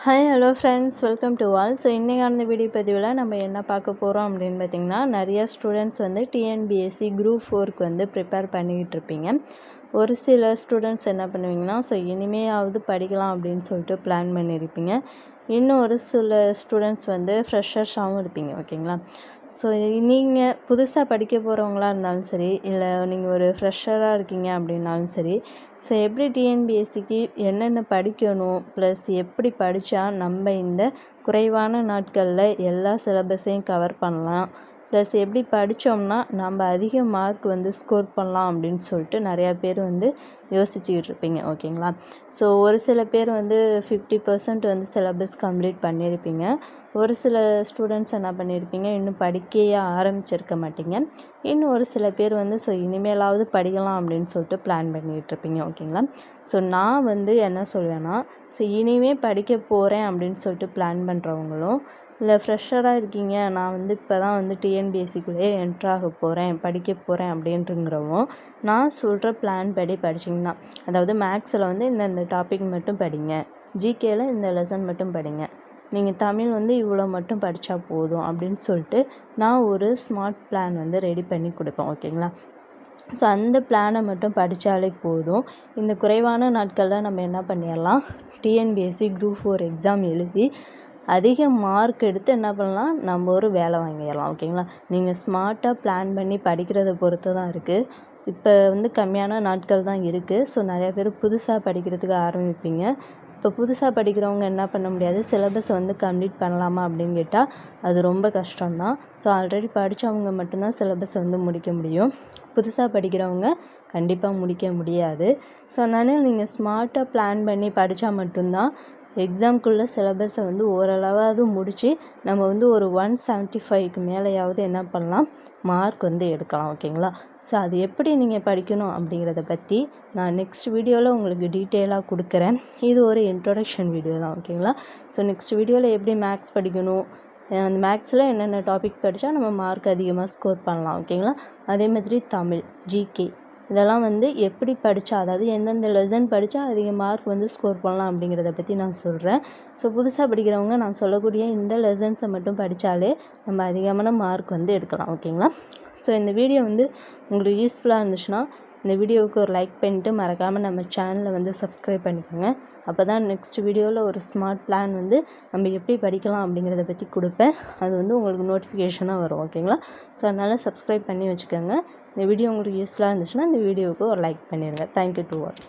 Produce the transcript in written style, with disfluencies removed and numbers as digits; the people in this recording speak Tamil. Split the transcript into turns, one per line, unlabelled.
Hi hello friends, welcome to all. So இன்றைக்கான வீடியோ பதிவில் நம்ம என்ன பார்க்க போகிறோம் அப்படின்னு பார்த்திங்கன்னா, நிறைய ஸ்டூடெண்ட்ஸ் வந்து டிஎன்பிஎஸ்சி குரூப் 4க்கு வந்து ப்ரிப்பேர் பண்ணிக்கிட்டு இருப்பீங்க. ஒரு சில ஸ்டூடெண்ட்ஸ் என்ன பண்ணுவீங்கன்னா, ஸோ இனிமேயாவது படிக்கலாம் அப்படின்னு சொல்லிட்டு பிளான் பண்ணியிருப்பீங்க. இன்னும் ஒரு சில ஸ்டூடெண்ட்ஸ் வந்து ஃப்ரெஷர்ஸாகவும் இருப்பீங்க. ஓகேங்களா? ஸோ நீங்கள் புதுசாக படிக்க போகிறவங்களா இருந்தாலும் சரி, இல்லை நீங்கள் ஒரு ஃப்ரெஷராக இருக்கீங்க அப்படின்னாலும் சரி, ஸோ எப்படி டிஎன்பிஎஸ்சிக்கு என்னென்ன படிக்கணும், ப்ளஸ் எப்படி படித்தா நம்ம இந்த குறைவான நாட்களில் எல்லா சிலபஸையும் கவர் பண்ணலாம், ப்ளஸ் எப்படி படித்தோம்னா நம்ம அதிக மார்க் வந்து ஸ்கோர் பண்ணலாம் அப்படின்னு சொல்லிட்டு நிறையா பேர் வந்து யோசிச்சுக்கிட்டு இருப்பீங்க. ஓகேங்களா? ஸோ ஒரு சில பேர் வந்து 50% வந்து சிலபஸ் கம்ப்ளீட் பண்ணியிருப்பீங்க. ஒரு சில ஸ்டூடெண்ட்ஸ் என்ன பண்ணியிருப்பீங்க, இன்னும் படிக்கையே ஆரம்பிச்சிருக்க மாட்டீங்க. இன்னும் ஒரு சில பேர் வந்து ஸோ இனிமேலாவது படிக்கலாம் அப்படின்னு சொல்லிட்டு பிளான் பண்ணிகிட்டு இருப்பீங்க. ஓகேங்களா? ஸோ நான் வந்து என்ன சொல்வேன்னா, ஸோ இனிமேல் படிக்க போகிறேன் அப்படின்னு சொல்லிட்டு பிளான் பண்ணுறவங்களும், இல்லை ஃப்ரெஷராக இருக்கீங்க, நான் வந்து இப்போ தான் வந்து டிஎன்பிஎஸ்சிக்குள்ளேயே என்ட்ராக போகிறேன், படிக்க போகிறேன் அப்படின்றவங்க நான் சொல்கிற பிளான் படி படிச்சிங்கன்னா, அதாவது மேக்ஸில் வந்து இந்த டாபிக் மட்டும் படிங்க, ஜிகேயில் இந்த லெசன் மட்டும் படிங்க, நீங்கள் தமிழ் வந்து இவ்வளோ மட்டும் படித்தா போதும் அப்படின்னு சொல்லிட்டு நான் ஒரு ஸ்மார்ட் பிளான் வந்து ரெடி பண்ணி கொடுப்பேன். ஓகேங்களா? ஸோ அந்த பிளானை மட்டும் படித்தாலே போதும். இந்த குறைவான நாட்களில் நம்ம என்ன பண்ணிடலாம், டிஎன்பிஎஸ்சி குரூப் 4 எக்ஸாம் எழுதி அதிக மார்க் எடுத்து என்ன பண்ணலாம், நம்ம ஒரு வேலை வாங்கிடலாம். ஓகேங்களா? நீங்கள் ஸ்மார்ட்டாக பிளான் பண்ணி படிக்கிறத பொறுத்து தான் இருக்குது. இப்போ வந்து கம்மியான நாட்கள் தான் இருக்குது. ஸோ நிறையா பேர் புதுசாக படிக்கிறதுக்கு ஆரம்பிப்பீங்க. இப்போ புதுசாக படிக்கிறவங்க என்ன பண்ண முடியாது, சிலபஸை வந்து கம்ப்ளீட் பண்ணலாமா அப்படின்னு கேட்டால் அது ரொம்ப கஷ்டம்தான். ஸோ ஆல்ரெடி படித்தவங்க மட்டும்தான் சிலபஸை வந்து முடிக்க முடியும். புதுசாக படிக்கிறவங்க கண்டிப்பாக முடிக்க முடியாது. ஸோ அதனால் நீங்கள் ஸ்மார்ட்டாக பிளான் பண்ணி படித்தா மட்டும்தான் எக்ஸாம்குள்ளே சிலபஸை வந்து ஓரளவாவது முடித்து நம்ம வந்து ஒரு 175க்கு மேலேயாவது என்ன பண்ணலாம், மார்க் வந்து எடுக்கலாம். ஓகேங்களா? ஸோ அது எப்படி நீங்கள் படிக்கணும் அப்படிங்கிறத பற்றி நான் நெக்ஸ்ட் வீடியோவில் உங்களுக்கு டீட்டெயிலாக கொடுக்குறேன். இது ஒரு இன்ட்ரொடக்ஷன் வீடியோ தான். ஓகேங்களா? ஸோ நெக்ஸ்ட் வீடியோவில் எப்படி மேக்ஸ் படிக்கணும், அந்த மேக்ஸில் என்னென்ன டாபிக் படித்தா நம்ம மார்க் அதிகமாக ஸ்கோர் பண்ணலாம். ஓகேங்களா? அதே மாதிரி தமிழ், ஜிகே இதெல்லாம் வந்து எப்படி படித்தா, அதாவது எந்தெந்த லெசன் படித்தா அதிக மார்க் வந்து ஸ்கோர் பண்ணலாம் அப்படிங்கிறத பற்றி நான் சொல்கிறேன். ஸோ புதுசாக படிக்கிறவங்க நான் சொல்லக்கூடிய இந்த லெசன்ஸை மட்டும் படித்தாலே நம்ம அதிகமான மார்க் வந்து எடுக்கலாம். ஓகேங்களா? ஸோ இந்த வீடியோ வந்து உங்களுக்கு யூஸ்ஃபுல்லாக இருந்துச்சுன்னா இந்த வீடியோவுக்கு ஒரு லைக் பண்ணிட்டு மறக்காமல் நம்ம சேனலை வந்து சப்ஸ்கிரைப் பண்ணிக்கோங்க. அப்போ தான் நெக்ஸ்ட் வீடியோவில் ஒரு ஸ்மார்ட் பிளான் வந்து நம்ம எப்படி படிக்கலாம் அப்படிங்கிறத பற்றி கொடுப்பேன். அது வந்து உங்களுக்கு நோட்டிஃபிகேஷனாக வரும். ஓகேங்களா? ஸோ அதனால் சப்ஸ்கிரைப் பண்ணி வச்சுக்கோங்க. இந்த வீடியோ உங்களுக்கு யூஸ்ஃபுல்லாக இருந்துச்சுன்னா இந்த வீடியோவுக்கு ஒரு லைக் பண்ணிடுங்க. Thank you to all.